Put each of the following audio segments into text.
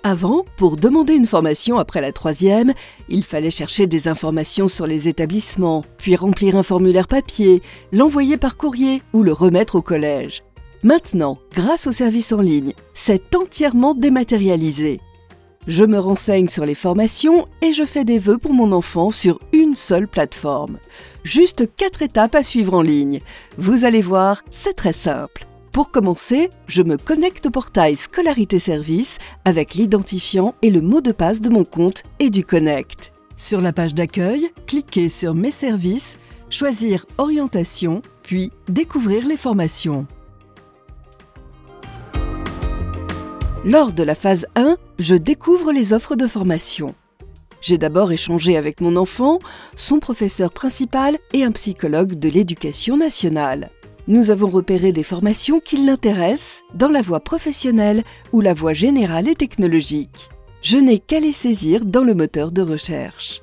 Avant, pour demander une formation après la 3e, il fallait chercher des informations sur les établissements, puis remplir un formulaire papier, l'envoyer par courrier ou le remettre au collège. Maintenant, grâce au service en ligne, c'est entièrement dématérialisé. Je me renseigne sur les formations et je fais des vœux pour mon enfant sur une seule plateforme. Juste 4 étapes à suivre en ligne. Vous allez voir, c'est très simple. Pour commencer, je me connecte au portail Scolarité Service avec l'identifiant et le mot de passe de mon compte EduConnect. Sur la page d'accueil, cliquez sur Mes services, choisir Orientation, puis Découvrir les formations. Lors de la phase 1, je découvre les offres de formation. J'ai d'abord échangé avec mon enfant, son professeur principal et un psychologue de l'Éducation nationale. Nous avons repéré des formations qui l'intéressent dans la voie professionnelle ou la voie générale et technologique. Je n'ai qu'à les saisir dans le moteur de recherche.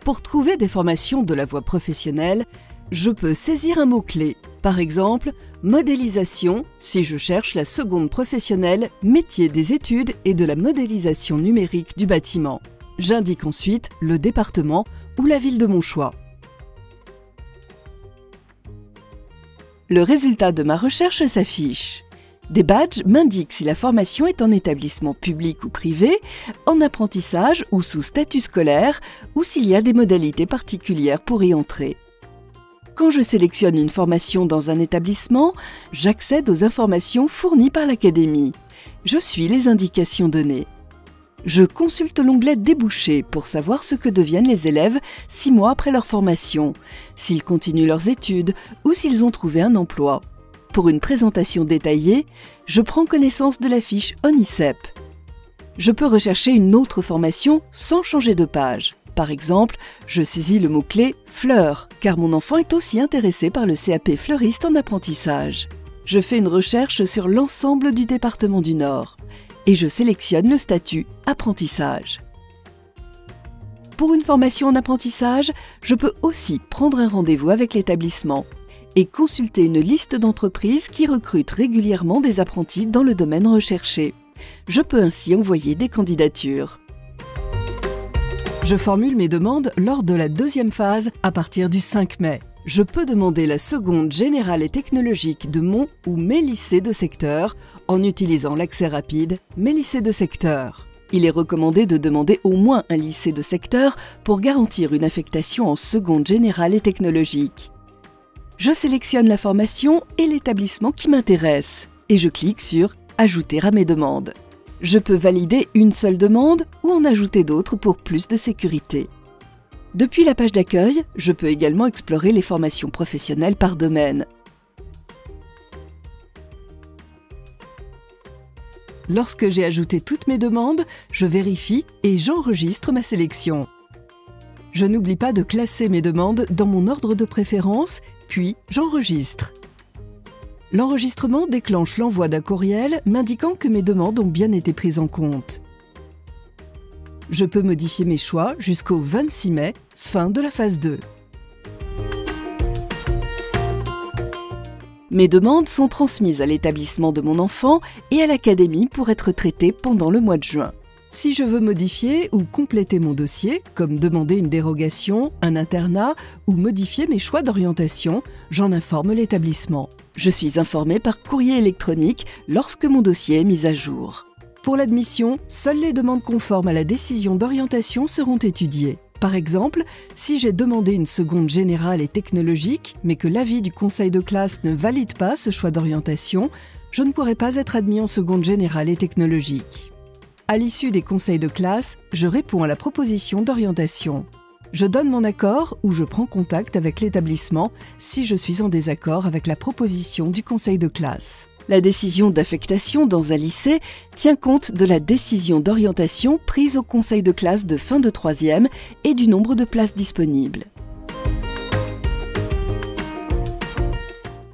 Pour trouver des formations de la voie professionnelle, je peux saisir un mot-clé. Par exemple, modélisation si je cherche la seconde professionnelle métier des études et de la modélisation numérique du bâtiment. J'indique ensuite le département ou la ville de mon choix. Le résultat de ma recherche s'affiche. Des badges m'indiquent si la formation est en établissement public ou privé, en apprentissage ou sous statut scolaire, ou s'il y a des modalités particulières pour y entrer. Quand je sélectionne une formation dans un établissement, j'accède aux informations fournies par l'académie. Je suis les indications données. Je consulte l'onglet Débouchés pour savoir ce que deviennent les élèves 6 mois après leur formation, s'ils continuent leurs études ou s'ils ont trouvé un emploi. Pour une présentation détaillée, je prends connaissance de la fiche ONICEP. Je peux rechercher une autre formation sans changer de page. Par exemple, je saisis le mot-clé « fleurs » car mon enfant est aussi intéressé par le CAP fleuriste en apprentissage. Je fais une recherche sur l'ensemble du département du Nord et je sélectionne le statut « apprentissage ». Pour une formation en apprentissage, je peux aussi prendre un rendez-vous avec l'établissement et consulter une liste d'entreprises qui recrutent régulièrement des apprentis dans le domaine recherché. Je peux ainsi envoyer des candidatures. Je formule mes demandes lors de la 2e phase à partir du 5 mai. Je peux demander la seconde générale et technologique de mon ou mes lycées de secteur en utilisant l'accès rapide « Mes lycées de secteur ». Il est recommandé de demander au moins un lycée de secteur pour garantir une affectation en seconde générale et technologique. Je sélectionne la formation et l'établissement qui m'intéresse et je clique sur « Ajouter à mes demandes ». Je peux valider une seule demande ou en ajouter d'autres pour plus de sécurité. Depuis la page d'accueil, je peux également explorer les formations professionnelles par domaine. Lorsque j'ai ajouté toutes mes demandes, je vérifie et j'enregistre ma sélection. Je n'oublie pas de classer mes demandes dans mon ordre de préférence, puis j'enregistre. L'enregistrement déclenche l'envoi d'un courriel m'indiquant que mes demandes ont bien été prises en compte. Je peux modifier mes choix jusqu'au 26 mai, fin de la phase 2. Mes demandes sont transmises à l'établissement de mon enfant et à l'académie pour être traitées pendant le mois de juin. Si je veux modifier ou compléter mon dossier, comme demander une dérogation, un internat ou modifier mes choix d'orientation, j'en informe l'établissement. Je suis informée par courrier électronique lorsque mon dossier est mis à jour. Pour l'admission, seules les demandes conformes à la décision d'orientation seront étudiées. Par exemple, si j'ai demandé une seconde générale et technologique, mais que l'avis du conseil de classe ne valide pas ce choix d'orientation, je ne pourrai pas être admis en seconde générale et technologique. À l'issue des conseils de classe, je réponds à la proposition d'orientation. Je donne mon accord ou je prends contact avec l'établissement si je suis en désaccord avec la proposition du conseil de classe. La décision d'affectation dans un lycée tient compte de la décision d'orientation prise au conseil de classe de fin de 3e et du nombre de places disponibles.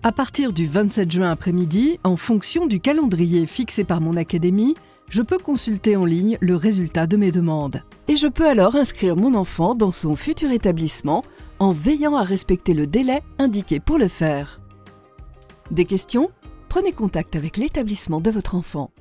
À partir du 27 juin après-midi, en fonction du calendrier fixé par mon académie, je peux consulter en ligne le résultat de mes demandes. Et je peux alors inscrire mon enfant dans son futur établissement en veillant à respecter le délai indiqué pour le faire. Des questions ? Prenez contact avec l'établissement de votre enfant.